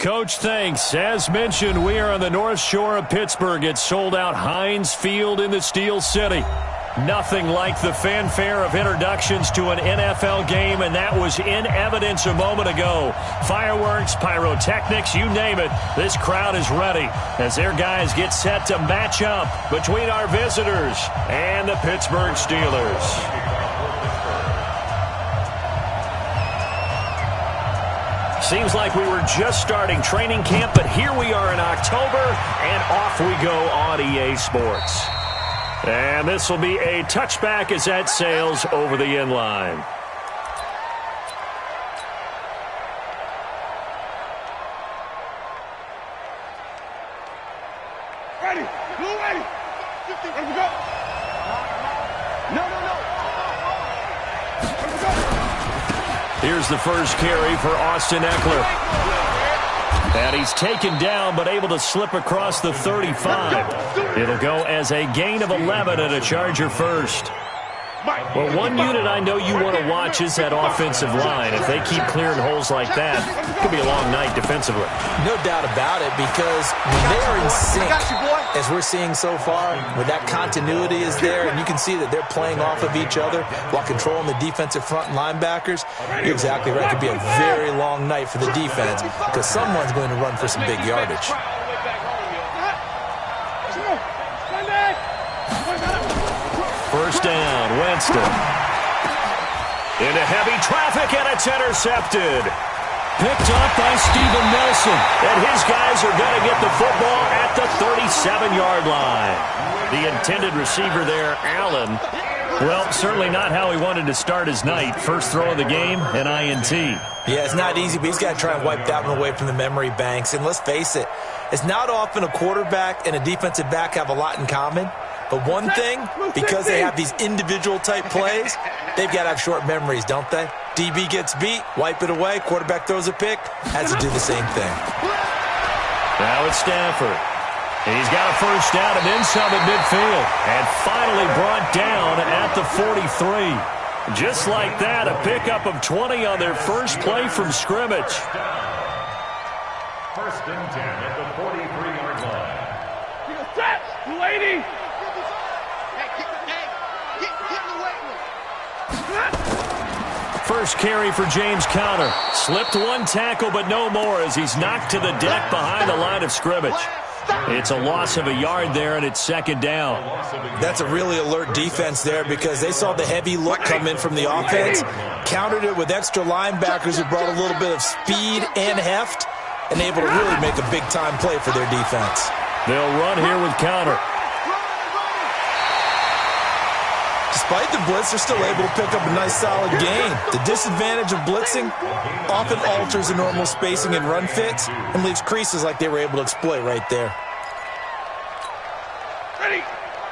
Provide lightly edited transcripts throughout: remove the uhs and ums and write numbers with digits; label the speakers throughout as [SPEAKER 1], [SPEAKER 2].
[SPEAKER 1] Coach, thanks. As mentioned, we are on the North Shore of Pittsburgh. It's sold out Heinz Field in the Steel City. Nothing like the fanfare of introductions to an NFL game, and that was in evidence a moment ago. Fireworks, pyrotechnics, you name it. This crowd is ready as their guys get set to match up between our visitors and the Pittsburgh Steelers. Seems like we were just starting training camp, but here we are in October, and off we go on EA Sports. And this will be a touchback as that sails over the end line.
[SPEAKER 2] Ready. Blue ready. Ready to go. No. Ready to go.
[SPEAKER 1] Here's the first carry for Austin Eckler. And he's taken down but able to slip across the 35. It'll go as a gain of 11 and a Charger first. Well, one unit I know you want to watch is that offensive line. If they keep clearing holes like that, it could be a long night defensively.
[SPEAKER 3] No doubt about it, because when they are in sync, as we're seeing so far, when that continuity is there, and you can see that they're playing off of each other while controlling the defensive front and linebackers, you're exactly right. It could be a very long night for the defense because someone's going to run for some big yardage.
[SPEAKER 1] First down, Winston. Into heavy traffic, and it's intercepted. Picked up by Steven Nelson. And his guys are going to get the football at the 37-yard line. The intended receiver there, Allen. Well, certainly not how he wanted to start his night. First throw of the game, an INT.
[SPEAKER 3] Yeah, it's not easy, but he's got to try and wipe that one away from the memory banks. And let's face it, it's not often a quarterback and a defensive back have a lot in common. But one thing, because they have these individual type plays, they've got to have short memories, don't they? DB gets beat, wipe it away, quarterback throws a pick, has to do the same thing.
[SPEAKER 1] Now it's Stafford. He's got a first down and then some at midfield. And finally brought down at the 43. Just like that, a pickup of 20 on their first play from scrimmage.
[SPEAKER 4] First and 10 at the 43-yard line.
[SPEAKER 2] Stretch, 280.
[SPEAKER 1] First carry for James Conner. Slipped one tackle, but no more as he's knocked to the deck behind the line of scrimmage. It's a loss of a yard there, and it's second down.
[SPEAKER 3] That's a really alert defense there because they saw the heavy look come in from the offense, countered it with extra linebackers who brought a little bit of speed and heft, and able to really make a big-time play for their defense.
[SPEAKER 1] They'll run here with Conner.
[SPEAKER 3] Despite the blitz, they're still able to pick up a nice solid gain. The disadvantage of blitzing often alters the normal spacing and run fits and leaves creases like they were able to exploit right there.
[SPEAKER 2] Ready.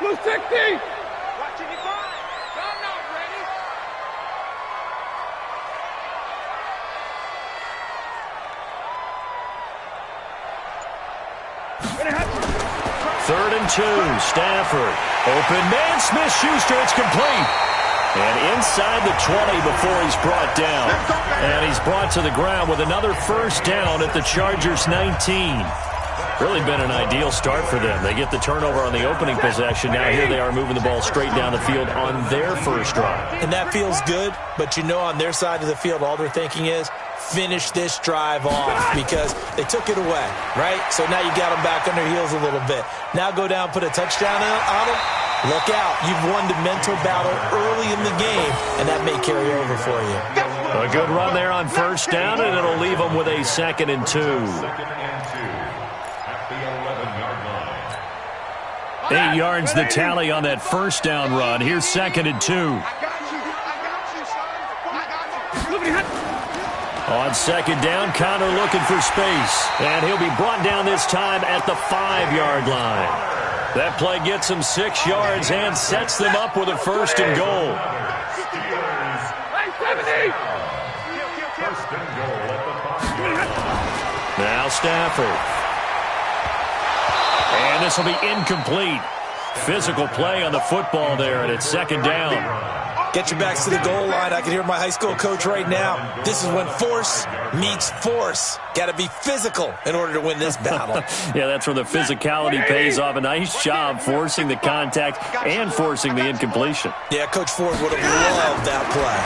[SPEAKER 2] Blue 60. Watching you fine. Come now, ready.
[SPEAKER 1] Third and 2, Stafford. Open man, Smith-Schuster, it's complete. And inside the 20 before he's brought down. And he's brought to the ground with another first down at the Chargers' 19. Really been an ideal start for them. They get the turnover on the opening possession. Now here they are moving the ball straight down the field on their first drive.
[SPEAKER 3] And that feels good, but you know on their side of the field all they're thinking is, finish this drive off because they took it away, right? So now you got them back on their heels a little bit. Now go down, put a touchdown on them. Look out. You've won the mental battle early in the game, and that may carry over for you.
[SPEAKER 1] A good run there on first down, and it'll leave them with a 2nd and 2. 8 yards the tally on that first down run. Here's 2nd and 2. On second down, Conner looking for space. And he'll be brought down this time at the 5-yard line. That play gets him 6 yards and sets them up with a first and goal. Now Stafford. And this will be incomplete. Physical play on the football there, and it's second down.
[SPEAKER 3] Get your backs to the goal line. I can hear my high school coach right now. This is when force meets force. Got to be physical in order to win this battle.
[SPEAKER 1] Yeah, that's where the physicality pays off. A nice job forcing the contact and forcing the incompletion.
[SPEAKER 3] Yeah, Coach Ford would have loved that play.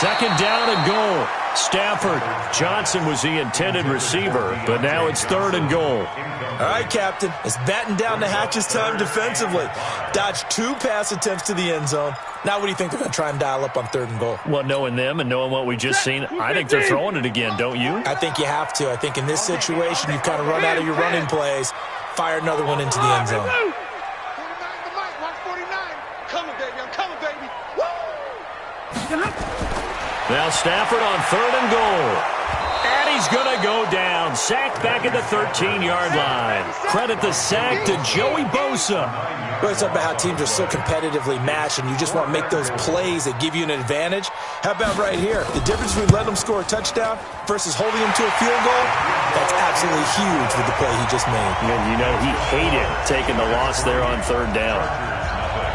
[SPEAKER 1] Second down and goal. Stafford. Johnson was the intended receiver, but now it's third and goal.
[SPEAKER 3] All right, Captain. It's batten down the hatches time defensively. Dodged 2 pass attempts to the end zone. Now what do you think they're going to try and dial up on third and goal?
[SPEAKER 1] Well, knowing them and knowing what we just seen, I think they're throwing it again, don't you?
[SPEAKER 3] I think you have to. I think in this situation, you've kind of run out of your running plays. Fire another one into the end zone.
[SPEAKER 2] 49 the mic, 149. Coming, baby. I'm coming, baby. Woo!
[SPEAKER 1] Now Stafford on third and goal. And he's going to go down. Sacked back at the 13-yard line. Credit the sack to Joey Bosa.
[SPEAKER 3] We always talk about how teams are so competitively matched, and you just want to make those plays that give you an advantage. How about right here? The difference between letting them score a touchdown versus holding them to a field goal, that's absolutely huge with the play he just made.
[SPEAKER 1] And you know he hated taking the loss there on third down.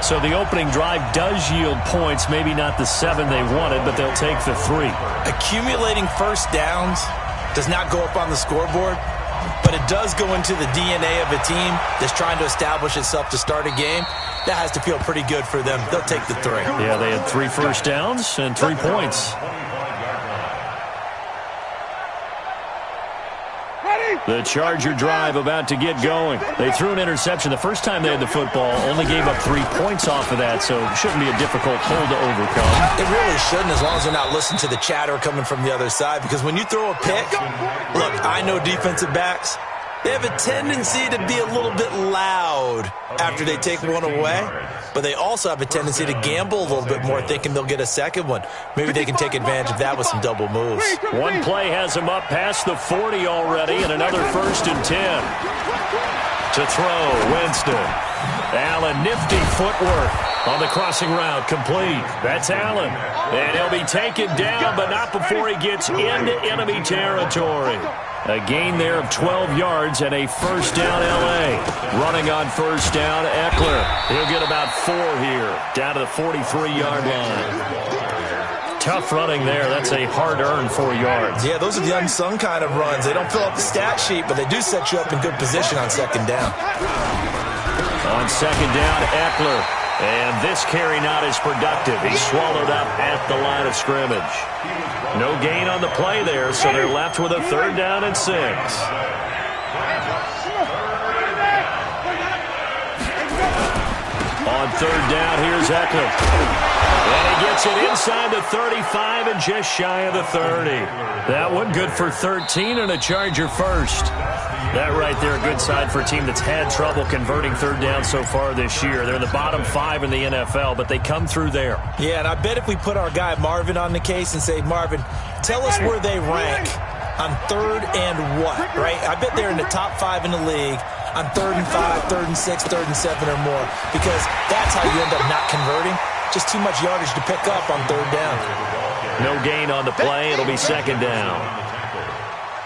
[SPEAKER 1] So the opening drive does yield points, maybe not the 7 they wanted, but they'll take the 3.
[SPEAKER 3] Accumulating first downs does not go up on the scoreboard, but it does go into the DNA of a team that's trying to establish itself to start a game. That has to feel pretty good for them. They'll take the 3.
[SPEAKER 1] Yeah, they had 3 first downs and 3 points. The Charger drive about to get going. They threw an interception the first time they had the football, only gave up 3 points off of that, so it shouldn't be a difficult hole to overcome.
[SPEAKER 3] It really shouldn't, as long as they're not listening to the chatter coming from the other side, because when you throw a pick, look, I know defensive backs, they have a tendency to be a little bit loud after they take one away, but they also have a tendency to gamble a little bit more, thinking they'll get a second one. Maybe they can take advantage of that with some double moves.
[SPEAKER 1] One play has them up past the 40 already, and another 1st and 10. To throw, Winston. Allen, nifty footwork on the crossing route, complete. That's Allen. And he'll be taken down, but not before he gets into enemy territory. A gain there of 12 yards and a first down L.A. Running on first down, Eckler. He'll get about 4 here, down to the 43-yard line. Tough running there. That's a hard-earned 4 yards.
[SPEAKER 3] Yeah, those are the unsung kind of runs. They don't fill up the stat sheet, but they do set you up in good position on second down.
[SPEAKER 1] On second down, Eckler. And this carry not as productive. He's swallowed up at the line of scrimmage. No gain on the play there, so they're left with a 3rd down and 6. On 3rd down, here's Eckler. And he gets it inside the 35 and just shy of the 30. That one good for 13 and a Charger first. That right there, a good sign for a team that's had trouble converting 3rd down so far this year. They're in the bottom 5 in the NFL, but they come through there.
[SPEAKER 3] Yeah, and I bet if we put our guy Marvin on the case and say, Marvin, tell us where they rank on 3rd and what, right? I bet they're in the top 5 in the league on 3rd and 5, 3rd and 6, 3rd and 7 or more, because that's how you end up not converting. Just too much yardage to pick up on 3rd down.
[SPEAKER 1] No gain on the play. It'll be 2nd down.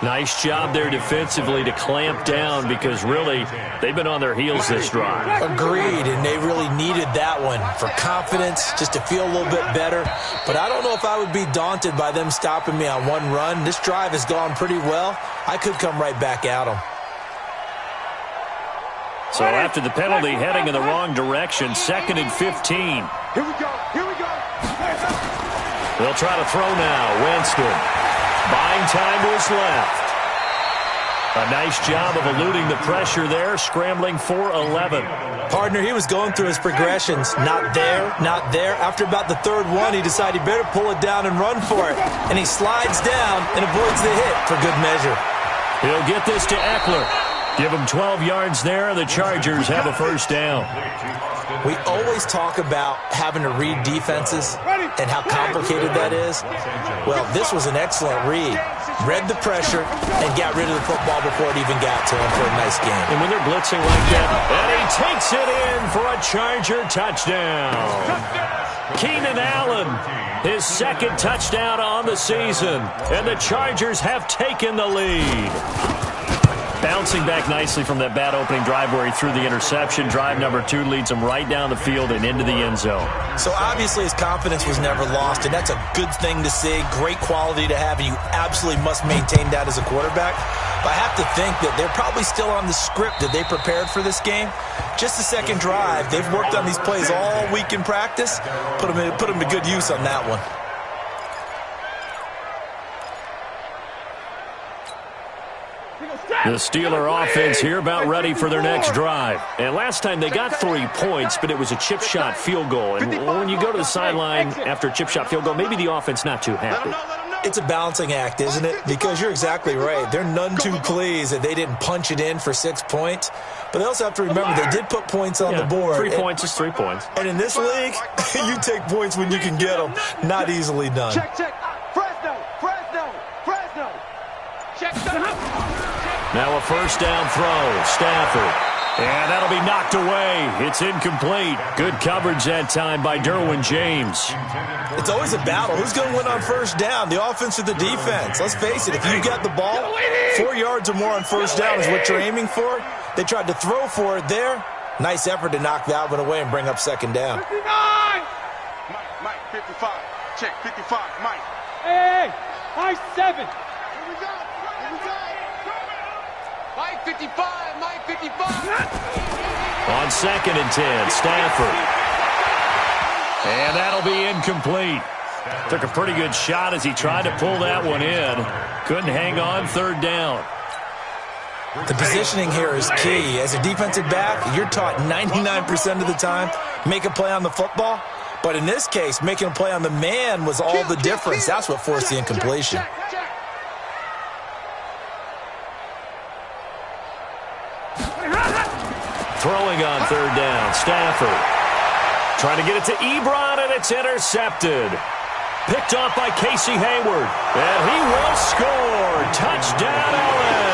[SPEAKER 1] Nice job there defensively to clamp down, because really they've been on their heels this drive.
[SPEAKER 3] Agreed, and they really needed that one for confidence, just to feel a little bit better. But I don't know if I would be daunted by them stopping me on one run. This drive has gone pretty well. I could come right back at them.
[SPEAKER 1] So after the penalty, heading in the wrong direction, 2nd and 15.
[SPEAKER 2] Here we go. Here we go.
[SPEAKER 1] They'll try to throw now. Winston. Buying time to his left. A nice job of eluding the pressure there, scrambling for 11.
[SPEAKER 3] Partner, he was going through his progressions. Not there, not there. After about the 3rd one, he decided he better pull it down and run for it. And he slides down and avoids the hit for good measure.
[SPEAKER 1] He'll get this to Eckler. Give him 12 yards there, and the Chargers have a 1st down.
[SPEAKER 3] We always talk about having to read defenses and how complicated that is. Well, this was an excellent read. Read the pressure and got rid of the football before it even got to him for a nice game.
[SPEAKER 1] And when they're blitzing like that, and he takes it in for a Charger touchdown. Keenan Allen, his 2nd touchdown on the season, and the Chargers have taken the lead. Bouncing back nicely from that bad opening drive where he threw the interception. Drive number 2 leads him right down the field and into the end zone.
[SPEAKER 3] So obviously his confidence was never lost, and that's a good thing to see. Great quality to have, and you absolutely must maintain that as a quarterback. But I have to think that they're probably still on the script that they prepared for this game. Just the second drive. They've worked on these plays all week in practice. Put them to good use on that one.
[SPEAKER 1] The Steeler offense here about ready for their next drive. And last time they got 3 points, but it was a chip shot field goal. And when you go to the sideline after a chip shot field goal, maybe the offense not too happy.
[SPEAKER 3] It's a balancing act, isn't it? Because you're exactly right. They're none too pleased that they didn't punch it in for 6 points. But they also have to remember they did put points on the board.
[SPEAKER 1] 3 points is 3 points.
[SPEAKER 3] And in this league, you take points when you can get them. Not easily done.
[SPEAKER 2] Check. Fresno. Check.
[SPEAKER 1] Now a first down throw. Stafford. And that'll be knocked away. It's incomplete. Good coverage that time by Derwin James.
[SPEAKER 3] It's always a battle. Who's going to win on first down, the offense or the defense? Let's face it, if you got the ball, 4 yards or more on first down is what you're aiming for. They tried to throw for it there. Nice effort to knock that one away and bring up second down.
[SPEAKER 2] 59! Mike, 55. Check, 55, Mike. Hey, Mike 7. Here we go. Mike 55, Mike 55.
[SPEAKER 1] On 2nd and 10, Stafford. And that'll be incomplete. Took a pretty good shot as he tried to pull that one in. Couldn't hang on 3rd down.
[SPEAKER 3] The positioning here is key. As a defensive back, you're taught 99% of the time, make a play on the football. But in this case, making a play on the man was all the difference. That's what forced the incompletion.
[SPEAKER 1] Throwing on 3rd down, Stafford. Trying to get it to Ebron, and it's intercepted. Picked off by Casey Hayward. And he will score. Touchdown, LA.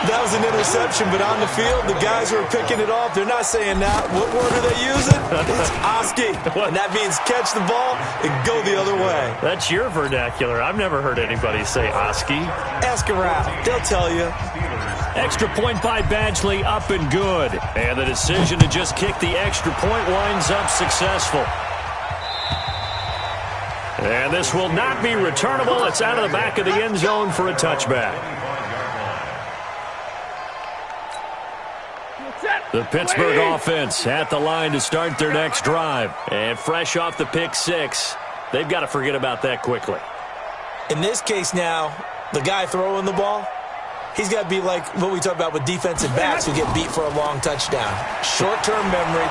[SPEAKER 3] That was an interception, but on the field, the guys who are picking it off, they're not saying that. What word are they using? It's Oski. And that means catch the ball and go the other way.
[SPEAKER 1] That's your vernacular. I've never heard anybody say Oski.
[SPEAKER 3] Ask around. They'll tell you.
[SPEAKER 1] Extra point by Badgley, up and good. And the decision to just kick the extra point winds up successful. And this will not be returnable. It's out of the back of the end zone for a touchback. The Pittsburgh offense at the line to start their next drive. And fresh off the pick 6, they've got to forget about that quickly.
[SPEAKER 3] In this case now, the guy throwing the ball, he's got to be like what we talk about with defensive backs who get beat for a long touchdown. Short-term memory,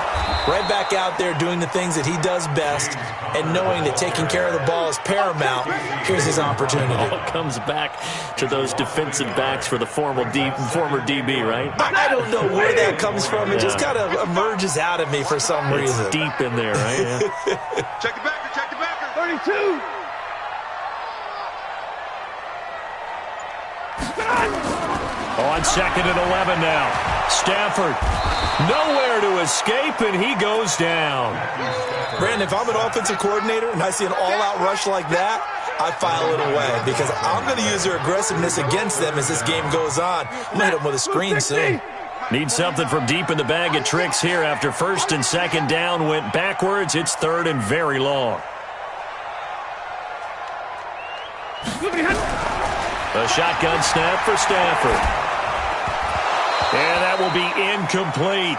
[SPEAKER 3] right back out there doing the things that he does best, and knowing that taking care of the ball is paramount. Here's his opportunity.
[SPEAKER 1] All comes back to those defensive backs for the former DB, right?
[SPEAKER 3] I don't know where that comes from. It just kind of emerges out of me for some reason.
[SPEAKER 1] It's deep in there, right? Yeah.
[SPEAKER 2] Check the backer. 32.
[SPEAKER 1] On 2nd and 11 now. Stafford, nowhere to escape, and he goes down.
[SPEAKER 3] Brandon, if I'm an offensive coordinator and I see an all-out rush like that, I file it away because I'm going to use their aggressiveness against them as this game goes on. I'm going to hit them with a screen soon.
[SPEAKER 1] Need something from deep in the bag of tricks here after 1st and 2nd down went backwards. It's 3rd and very long. A shotgun snap for Stafford. And that will be incomplete.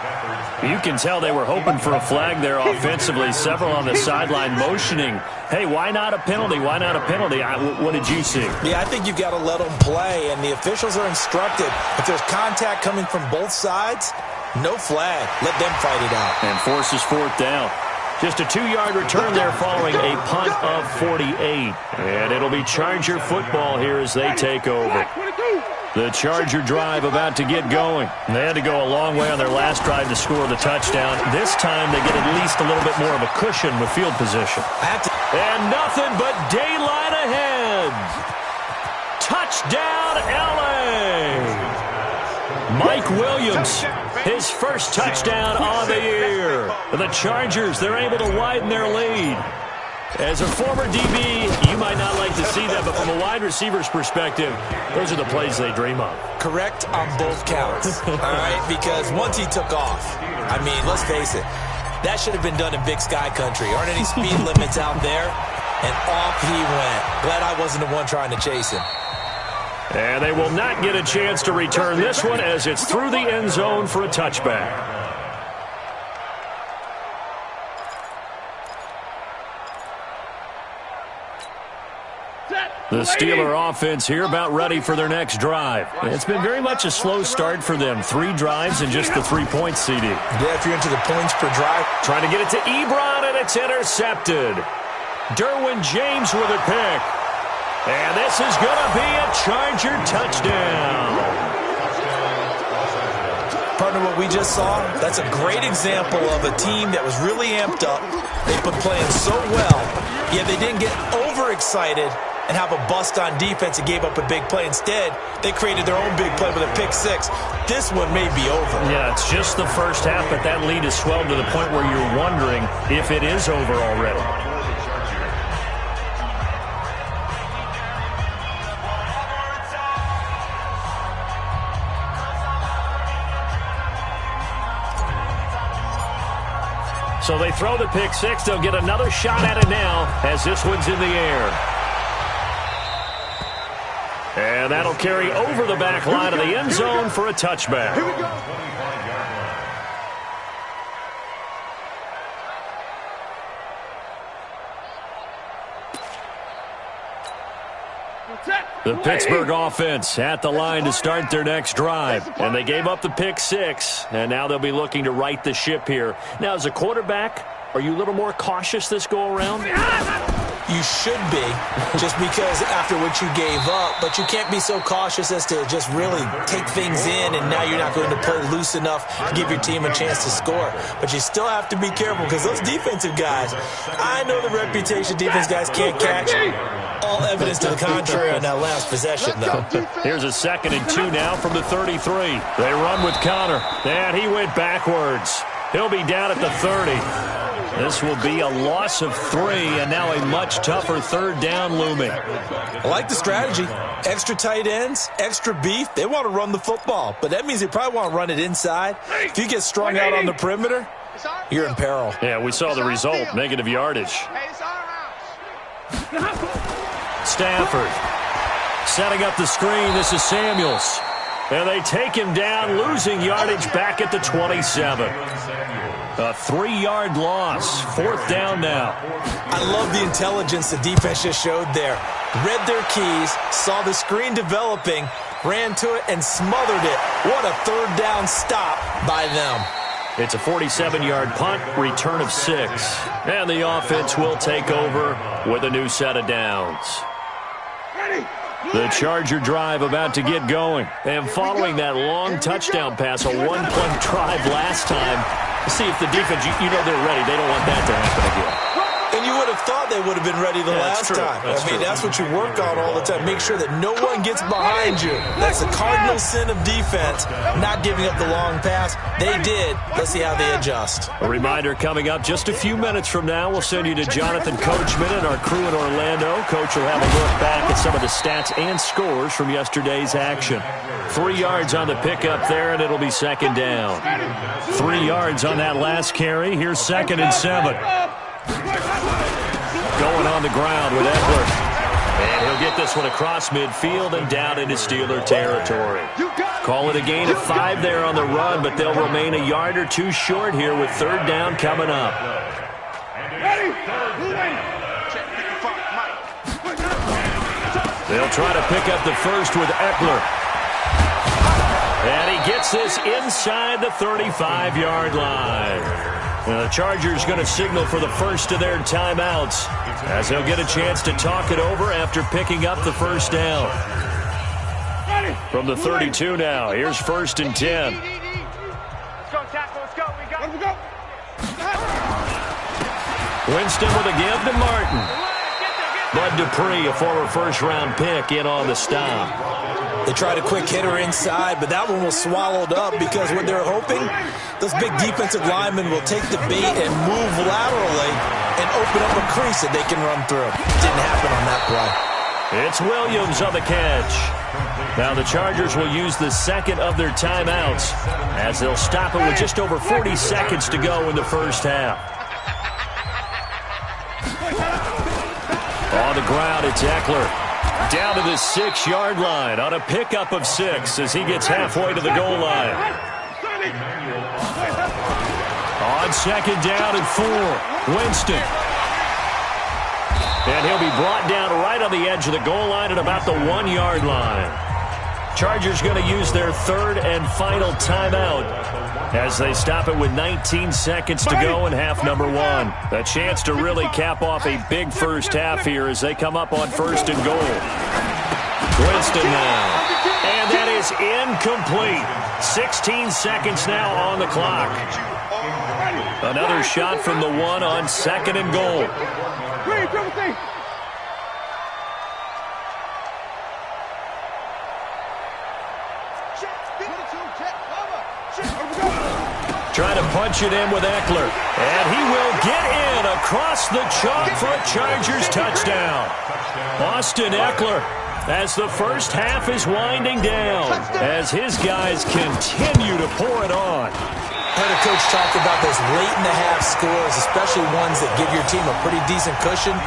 [SPEAKER 1] You can tell they were hoping for a flag there offensively. Several on the sideline motioning. Hey, why not a penalty? Why not a penalty? What did you see?
[SPEAKER 3] Yeah, I think you've got to let them play, and the officials are instructed. If there's contact coming from both sides, no flag. Let them fight it out.
[SPEAKER 1] And forces 4th down. Just a 2-yard return there following a punt of 48. And it'll be Charger football here as they take over. The Charger drive about to get going. They had to go a long way on their last drive to score the touchdown. This time they get at least a little bit more of a cushion with field position. And nothing but daylight ahead. Touchdown, LA! Mike Williams, his first touchdown on the year. The Chargers, they're able to widen their lead. As a former DB, you might not like to see that, but from a wide receiver's perspective, those are the plays they dream of.
[SPEAKER 3] Correct on both counts, all right? Because once he took off, I mean, let's face it, that should have been done in Big Sky Country. Aren't any speed limits out there? And off he went. Glad I wasn't the one trying to chase him.
[SPEAKER 1] And they will not get a chance to return this one as it's through the end zone for a touchback. The Steeler offense here about ready for their next drive. It's been very much a slow start for them. 3 drives and just the 3 points, CD.
[SPEAKER 3] Yeah, if you're into the points per drive.
[SPEAKER 1] Trying to get it to Ebron, and it's intercepted. Derwin James with a pick. And this is going to be a Charger touchdown.
[SPEAKER 3] Partner, what we just saw, that's a great example of a team that was really amped up. They've been playing so well, yet they didn't get overexcited and have a bust on defense and gave up a big play. Instead, they created their own big play with a pick 6. This one may be over.
[SPEAKER 1] Yeah, it's just the first half, but that lead has swelled to the point where you're wondering if it is over already. So they throw the pick 6. They'll get another shot at it now as this one's in the air. And that'll carry over the back line of the end zone for a touchback.
[SPEAKER 2] Here we go.
[SPEAKER 1] The Pittsburgh offense at the line to start their next drive. And they gave up the pick 6, and now they'll be looking to right the ship here. Now, as a quarterback, are you a little more cautious this go-around?
[SPEAKER 3] You should be, just because after what you gave up, but you can't be so cautious as to just really take things in, and now you're not going to play loose enough to give your team a chance to score. But you still have to be careful, because those defensive guys, I know the reputation defense guys can't catch. All evidence to the contrary on that last possession, though.
[SPEAKER 1] Here's a 2nd and 2 now from the 33. They run with Connor, and he went backwards. He'll be down at the 30. This will be a loss of 3, and now a much tougher 3rd down looming.
[SPEAKER 3] I like the strategy. Extra tight ends, extra beef. They want to run the football, but that means they probably want to run it inside. If you get strung out on the perimeter, you're in peril.
[SPEAKER 1] Yeah, we saw the result, negative yardage. Stafford setting up the screen. This is Samuels. And they take him down, losing yardage back at the 27. A 3-yard loss. 4th down now.
[SPEAKER 3] I love the intelligence the defense just showed there. Read their keys, saw the screen developing, ran to it, and smothered it. What a 3rd down stop by them.
[SPEAKER 1] It's a 47-yard punt, return of 6. And the offense will take over with a new set of downs. The Charger drive about to get going. And following that long touchdown pass, a 1-play drive last time, see if the defense, you know they're ready. They don't want that to happen again.
[SPEAKER 3] And you would have thought they would have been ready the last time. That's what you work on all the time. Make sure that no one gets behind you. That's the cardinal sin of defense, not giving up the long pass. They did. Let's see how they adjust.
[SPEAKER 1] A reminder coming up just a few minutes from now. We'll send you to Jonathan Coachman and our crew in Orlando. Coach will have a look back at some of the stats and scores from yesterday's action. 3 yards on the pickup there, and it'll be 2nd down. 3 yards on that last carry. Here's 2nd and 7. Going on the ground with Eckler. And he'll get this one across midfield and down into Steeler territory. Call it a gain of 5 there on the run, but they'll remain a yard or 2 short here with 3rd down coming up. They'll try to pick up the first with Eckler. And he gets this inside the 35-yard line. And the Chargers going to signal for the first of their timeouts as they'll get a chance to talk it over after picking up the 1st down. From the 32 now, here's 1st and 10.
[SPEAKER 2] Let's go, tackle. Let's go. We got it.
[SPEAKER 1] Winston with a give to Martin. Bud Dupree, a former first-round pick, in on the stop.
[SPEAKER 3] They tried a quick hitter inside, but that one was swallowed up because what they're hoping, those big defensive linemen will take the bait and move laterally and open up a crease that they can run through. Didn't happen on that play.
[SPEAKER 1] It's Williams on the catch. Now the Chargers will use the second of their timeouts as they'll stop it with just over 40 seconds to go in the first half. On the ground, it's Eckler. Down to the 6-yard line on a pickup of 6 as he gets halfway to the goal line. On second down and 4, Winston. And he'll be brought down right on the edge of the goal line at about the 1-yard line. Chargers going to use their third and final timeout as they stop it with 19 seconds to go in half number 1. A chance to really cap off a big first half here as they come up on first and goal. Winston now. And that is incomplete. 16 seconds now on the clock. Another shot from the 1 on second and goal. Trying to punch it in with Eckler. And he will get in across the chalk for a Chargers touchdown. Austin Eckler, as the first half is winding down, as his guys continue to pour it on.
[SPEAKER 3] I heard a coach talk about those late-in-the-half scores, especially ones that give your team a pretty decent cushion.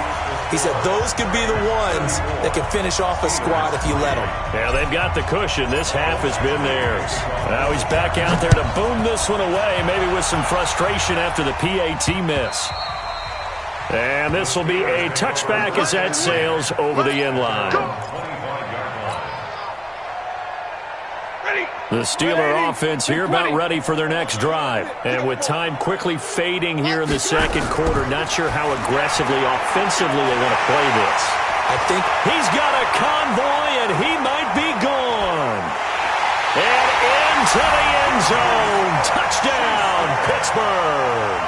[SPEAKER 3] He said those could be the ones that can finish off a squad if you let them.
[SPEAKER 1] Yeah, they've got the cushion. This half has been theirs. Now he's back out there to boom this one away, maybe with some frustration after the PAT miss. And this will be a touchback as that sails over the end line. The Steeler offense here about ready for their next drive. And with time quickly fading here in the second quarter, not sure how aggressively, offensively they want to play this.
[SPEAKER 3] I think
[SPEAKER 1] he's got a convoy, and he might be gone. And into the end zone. Touchdown, Pittsburgh.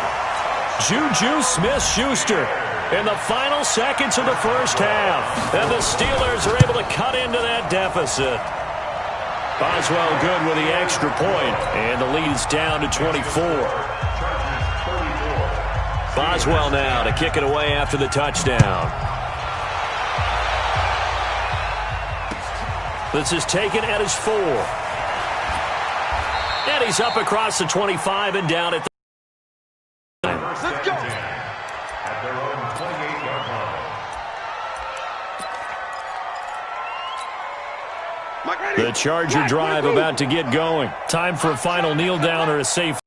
[SPEAKER 1] Juju Smith-Schuster in the final seconds of the first half. And the Steelers are able to cut into that deficit. Boswell good with the extra point, and the lead is down to 24. Boswell now to kick it away after the touchdown. This is taken at his 4. And he's up across the 25 and down at the 9.
[SPEAKER 4] Let's go. At their own 28-yard line.
[SPEAKER 1] The Charger drive about to get going. Time for a final kneel down or a safe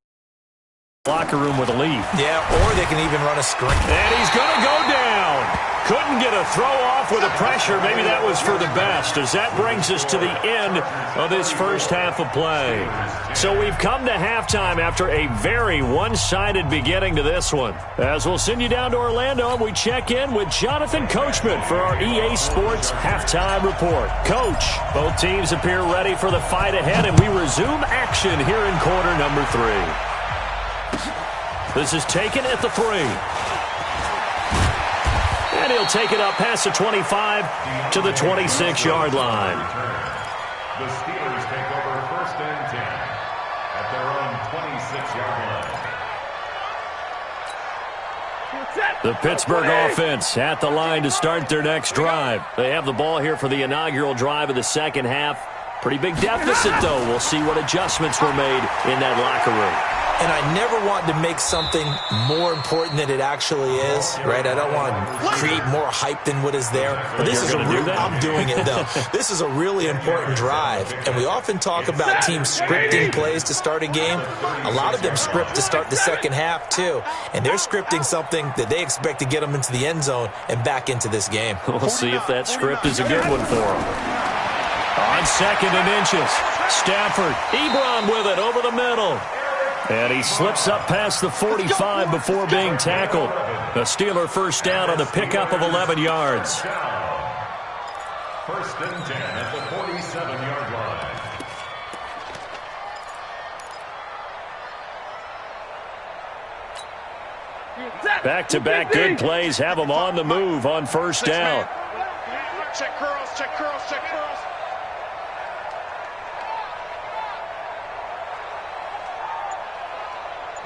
[SPEAKER 1] locker room with a lead.
[SPEAKER 3] Yeah, or they can even run a screen.
[SPEAKER 1] And he's going to go down. Couldn't get a throw off with the pressure. Maybe that was for the best, as that brings us to the end of this first half of play. So we've come to halftime after a very one-sided beginning to this one. As we'll send you down to Orlando, we check in with Jonathan Coachman for our EA Sports Halftime Report. Coach, both teams appear ready for the fight ahead, and we resume action here in quarter number 3. This is taken at the 3. And he'll take it up past the 25 to the 26-yard line.
[SPEAKER 4] The Steelers take over first and 10 at their own 26-yard line.
[SPEAKER 1] The Pittsburgh offense at the line to start their next drive. They have the ball here for the inaugural drive of the second half. Pretty big deficit, though. We'll see what adjustments were made in that locker room.
[SPEAKER 3] And I never want to make something more important than it actually is, right? I don't want to create more hype than what is there. But this is I'm doing it, though. This is a really important drive. And we often talk about teams scripting plays to start a game. A lot of them script to start the second half, too. And they're scripting something that they expect to get them into the end zone and back into this game.
[SPEAKER 1] We'll see if that script is a good one for them. On second and inches, Stafford, Ebron with it over the middle. And he slips up past the 45 before being tackled. A Steeler first down on the pickup of 11 yards.
[SPEAKER 4] First and 10 at the 47-yard line.
[SPEAKER 1] Back-to-back good plays have them on the move on first down.
[SPEAKER 2] Check curls, check curls, check curls.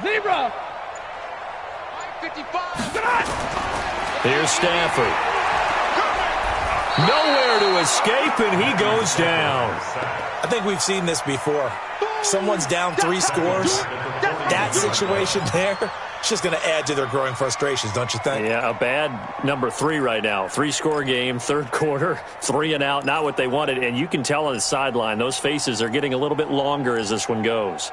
[SPEAKER 2] Zebra. 55.
[SPEAKER 1] Here's Stafford. Nowhere to escape, and he goes down.
[SPEAKER 3] I think we've seen this before. Someone's down 3 scores. That situation there, it's just going to add to their growing frustrations, don't you think?
[SPEAKER 1] Yeah, a bad number 3 right now. 3-score game, third quarter, 3 and out, not what they wanted. And you can tell on the sideline, those faces are getting a little bit longer as this one goes.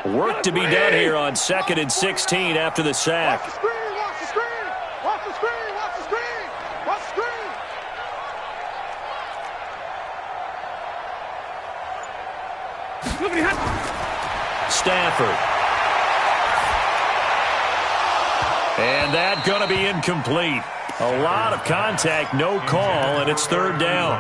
[SPEAKER 1] Work to be done here on 2nd and 16 after the sack.
[SPEAKER 2] Watch the screen, watch the screen, watch the screen, watch the screen, watch the screen.
[SPEAKER 1] Stafford. And that going to be incomplete. A lot of contact, no call, and it's third down.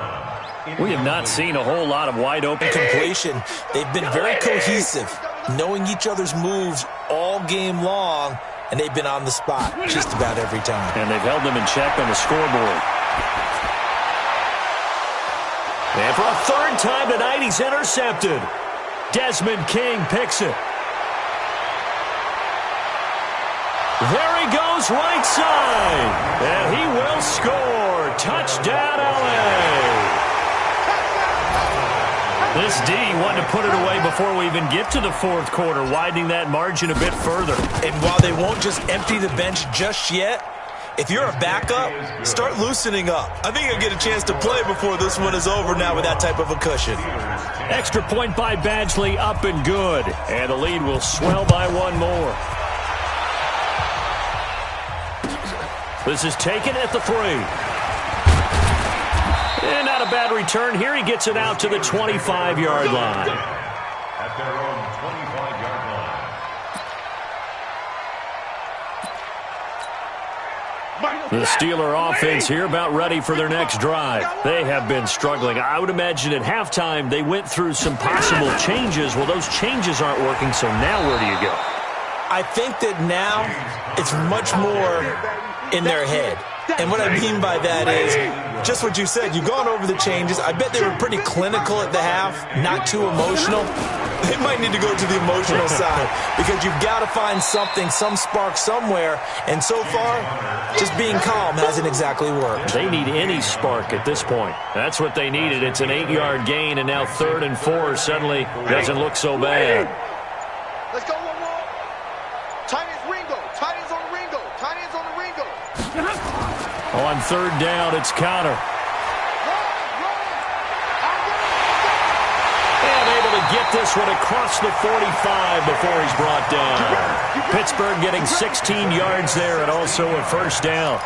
[SPEAKER 1] We have not seen a whole lot of wide open
[SPEAKER 3] completion. They've been very cohesive, knowing each other's moves all game long, and they've been on the spot just about every time.
[SPEAKER 1] And they've held them in check on the scoreboard. And for a third time tonight, he's intercepted. Desmond King picks it. There he goes, right side. And he will score. Touchdown, LA. This D wanted to put it away before we even get to the fourth quarter, widening that margin a bit further.
[SPEAKER 3] And while they won't just empty the bench just yet, if you're a backup, start loosening up. I think you'll get a chance to play before this one is over now with that type of a cushion.
[SPEAKER 1] Extra point by Badgley, up and good. And the lead will swell by one more. This is taken at the 3. And not a bad return here. He gets it out to the 25-yard line.
[SPEAKER 4] At their own 25-yard line.
[SPEAKER 1] The Steeler offense here about ready for their next drive. They have been struggling. I would imagine at halftime they went through some possible changes. Well, those changes aren't working, so now where do you go?
[SPEAKER 3] I think that now it's much more in their head. And what I mean by that is just what you said. You've gone over the changes. I bet they were pretty clinical at the half, not too emotional. They might need to go to the emotional side because you've got to find something, some spark somewhere. And so far, just being calm hasn't exactly worked.
[SPEAKER 1] They need any spark at this point. That's what they needed. It's an 8-yard gain, and now 3rd and 4 suddenly doesn't look so bad.
[SPEAKER 2] Let's go one more. Tight ends Ringo. Tight ends on Ringo. Tight ends on the Ringo.
[SPEAKER 1] On 3rd down, it's Connor. And able to get this one across the 45 before he's brought down. Pittsburgh getting 16 yards there and also a first down.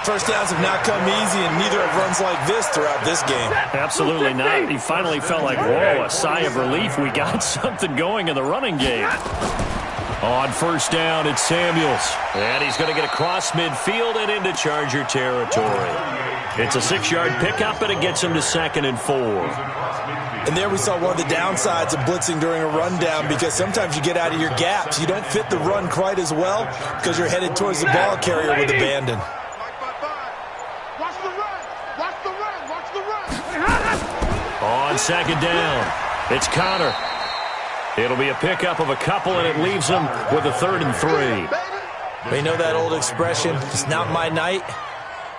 [SPEAKER 3] First downs have not come easy, and neither have runs like this throughout this game.
[SPEAKER 1] Absolutely not. He finally felt like, whoa, a sigh of relief. We got something going in the running game. On first down, it's Samuels. And he's going to get across midfield and into Charger territory. It's a 6-yard pickup, and it gets him to 2nd and 4.
[SPEAKER 3] And there we saw one of the downsides of blitzing during a rundown because sometimes you get out of your gaps. You don't fit the run quite as well because you're headed towards the ball carrier with abandon.
[SPEAKER 2] Watch the run. Watch the run. Watch the run.
[SPEAKER 1] On 2nd down, it's Connor. It'll be a pickup of a couple, and it leaves them with a 3rd and 3.
[SPEAKER 3] We know that old expression, it's not my night.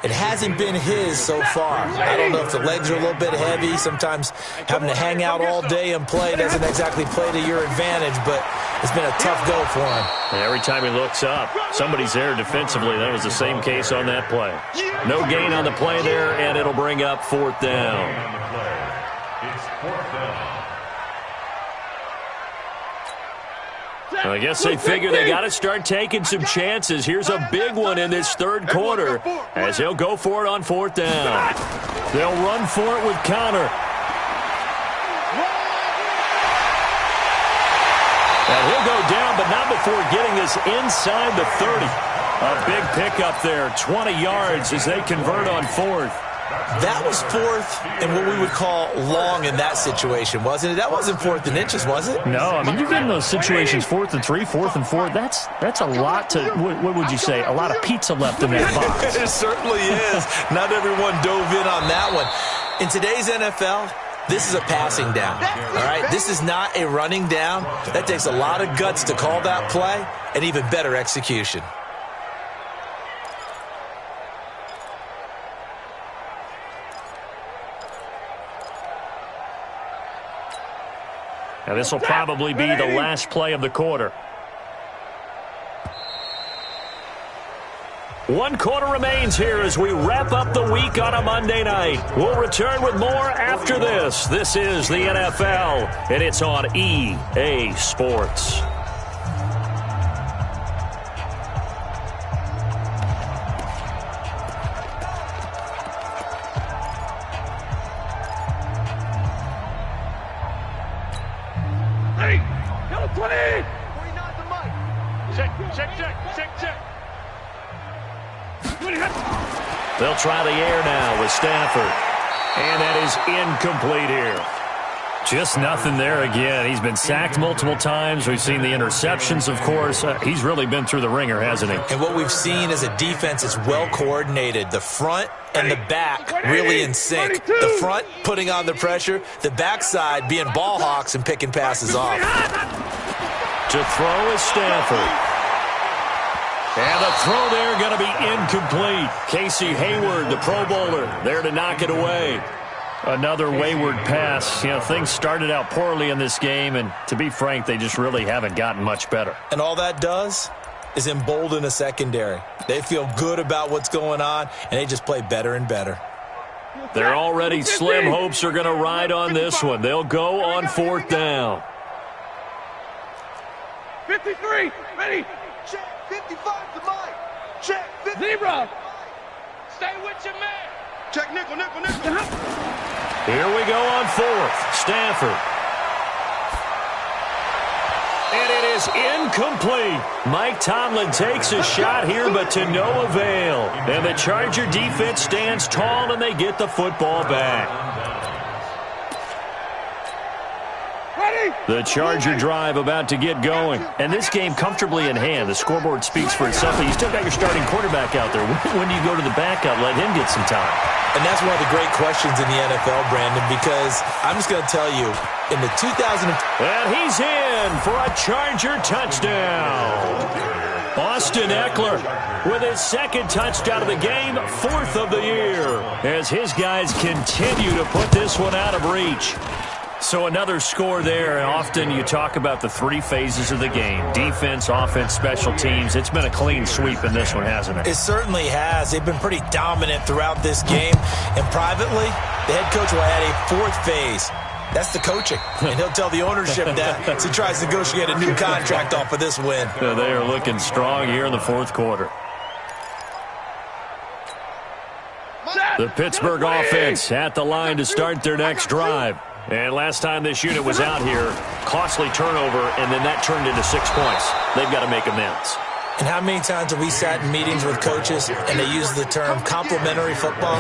[SPEAKER 3] It hasn't been his so far. I don't know if the legs are a little bit heavy. Sometimes having to hang out all day and play doesn't exactly play to your advantage, but it's been a tough go for him.
[SPEAKER 1] Every time he looks up, somebody's there defensively. That was the same case on that play. No gain on the play there, and it'll bring up 4th down.
[SPEAKER 4] It's 4th down.
[SPEAKER 1] I guess they figure they got to start taking some chances. Here's a big one in this third quarter as he'll go for it on 4th down. They'll run for it with Connor. And he'll go down, but not before getting this inside the 30. A big pickup there, 20 yards as they convert on 4th.
[SPEAKER 3] That was fourth and what we would call long in that situation, wasn't it? That wasn't 4th and inches, was it?
[SPEAKER 1] No, I mean, you get in those situations 4th and 3, 4th and 4. That's a lot to, what would you say, a lot of pizza left in that box.
[SPEAKER 3] It certainly is. Not everyone dove in on that one. In today's NFL, this is a passing down, all right? This is not a running down. That takes a lot of guts to call that play and even better execution.
[SPEAKER 1] Now, this will probably be the last play of the quarter. 1 quarter remains here as we wrap up the week on a Monday night. We'll return with more after this. This is the NFL, and it's on EA Sports. They'll try the air now with Stafford. And that is incomplete here. Just nothing there again. He's been sacked multiple times. We've seen the interceptions, of course. He's really been through the ringer, hasn't he?
[SPEAKER 3] And what we've seen is a defense that's well coordinated. The front and the back really in sync. The front putting on the pressure. The backside being ball hawks and picking passes off.
[SPEAKER 1] To throw is Stafford. And the throw there going to be incomplete. Casey Hayward, the Pro Bowler, there to knock it away. Another wayward pass. You know, things started out poorly in this game, and to be frank, they just really haven't gotten much better.
[SPEAKER 3] And all that does is embolden a secondary. They feel good about what's going on, and they just play better and better.
[SPEAKER 1] Their already slim hopes are going to ride on this one. They'll go on 4th down.
[SPEAKER 2] 53, ready.
[SPEAKER 5] Check, 55 to Mike. Check, 50.
[SPEAKER 2] Zebra. Stay with your man.
[SPEAKER 5] Check, nickel.
[SPEAKER 1] Here we go on 4th. Stafford. And it is incomplete. Mike Tomlin takes a shot here, but to no avail. And the Charger defense stands tall, and they get the football back. The Charger drive about to get going. And this game comfortably in hand. The scoreboard speaks for itself. But you still got your starting quarterback out there. When do you go to the backup? Let him get some time.
[SPEAKER 3] And that's one of the great questions in the NFL, Brandon, because I'm just going to tell you, in the 2000...
[SPEAKER 1] And he's in for a Charger touchdown. Austin Eckler with his 2nd touchdown of the game, 4th of the year, as his guys continue to put this one out of reach. So another score there, and often you talk about the 3 phases of the game. Defense, offense, special teams. It's been a clean sweep in this one, hasn't it?
[SPEAKER 3] It certainly has. They've been pretty dominant throughout this game. And privately, the head coach will add a 4th phase. That's the coaching. And he'll tell the ownership that as he tries to negotiate a new contract off of this win.
[SPEAKER 1] They are looking strong here in the 4th quarter. The Pittsburgh offense at the line to start their next drive. And last time this unit was out here, costly turnover, and then that turned into 6 points. They've got to make amends.
[SPEAKER 3] And how many times have we sat in meetings with coaches and they use the term complementary football?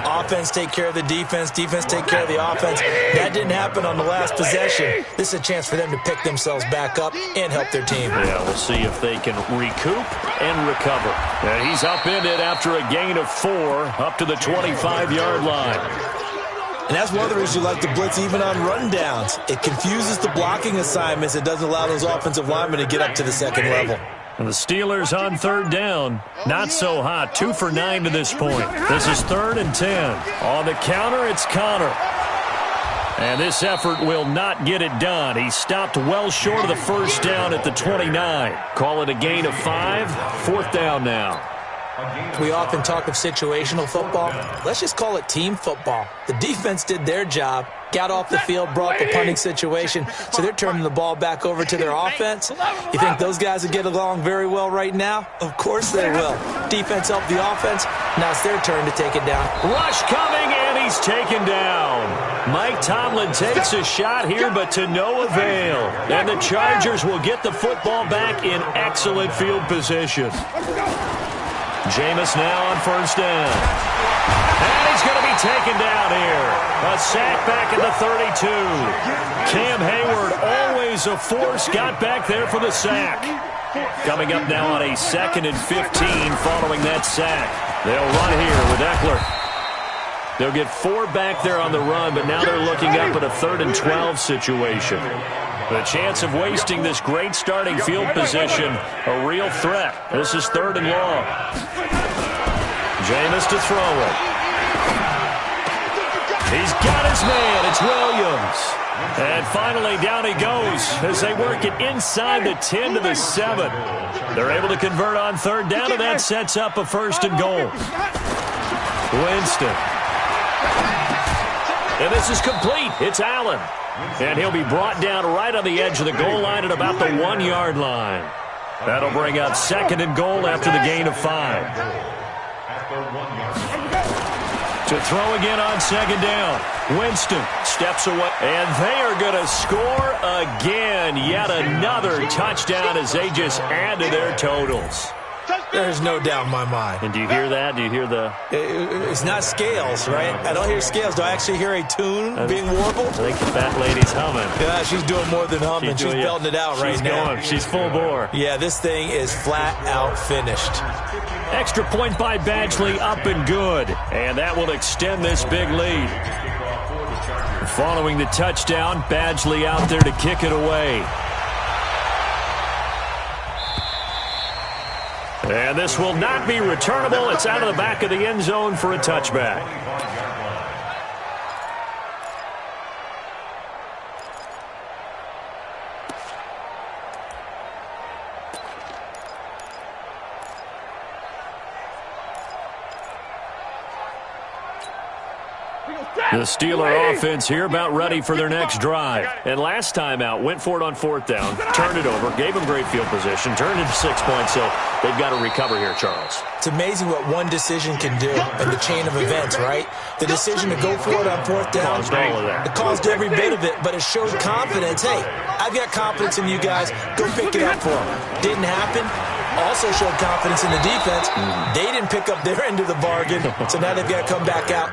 [SPEAKER 3] Offense take care of the defense, defense take care of the offense. That didn't happen on the last possession. This is a chance for them to pick themselves back up and help their team.
[SPEAKER 1] Yeah, we'll see if they can recoup and recover. And he's upended after a gain of 4 up to the 25-yard line.
[SPEAKER 3] And that's one of the reasons you like to blitz even on rundowns. It confuses the blocking assignments. It doesn't allow those offensive linemen to get up to the 2nd level.
[SPEAKER 1] And the Steelers on 3rd down. Not so hot. 2 for 9 to this point. This is 3rd and 10. On the counter, it's Connor. And this effort will not get it done. He stopped well short of the 1st down at the 29. Call it a gain of 5. 4th down now.
[SPEAKER 3] We often talk of situational football. Let's just call it team football. The defense did their job, got off the field, brought the punting situation, so they're turning the ball back over to their offense. You think those guys will get along very well right now? Of course they will. Defense helped the offense. Now it's their turn to take it down.
[SPEAKER 1] Rush coming, and he's taken down. Mike Tomlin takes a shot here, but to no avail. And the Chargers will get the football back in excellent field position. Jameis now on first down. And he's going to be taken down here. A sack back at the 32. Cam Hayward, always a force, got back there for the sack. Coming up now on a 2nd and 15 following that sack. They'll run here with Eckler. They'll get 4 back there on the run, but now they're looking up at a 3rd and 12 situation. The chance of wasting this great starting field position, a real threat. This is 3rd and long. Jameis to throw it. He's got his man. It's Williams. And finally, down he goes as they work it inside the 10 to the 7. They're able to convert on 3rd down, and that sets up a 1st and goal. Winston. And this is complete. It's Allen. And he'll be brought down right on the edge of the goal line at about the 1-yard line. That'll bring up 2nd and goal after the gain of 5. To throw again on 2nd down. Winston steps away. And they are going to score again. Yet another touchdown as they just add to their totals.
[SPEAKER 3] There's no doubt in my mind.
[SPEAKER 1] And do you hear that? Do you hear the...
[SPEAKER 3] It's not scales, right? I don't hear scales. Do I actually hear a tune being warbled?
[SPEAKER 1] I think the fat lady's humming.
[SPEAKER 3] Yeah, she's doing more than humming. She's belting it out right now.
[SPEAKER 1] She's full bore.
[SPEAKER 3] Yeah, this thing is flat out finished.
[SPEAKER 1] Extra point by Badgley, up and good. And that will extend this big lead. Following the touchdown, Badgley out there to kick it away. And this will not be returnable. It's out of the back of the end zone for a touchback. The Steeler offense here about ready for their next drive. And last time out, went for it on 4th down, turned it over, gave them great field position, turned it to 6 points, so they've got to recover here, Charles.
[SPEAKER 3] It's amazing what one decision can do in the chain of events, right? The decision to go for it on 4th down, it caused every bit of it, but it showed confidence. Hey, I've got confidence in you guys. Go pick it up for them. Didn't happen. Also showed confidence in the defense. They didn't pick up their end of the bargain, so now they've got to come back out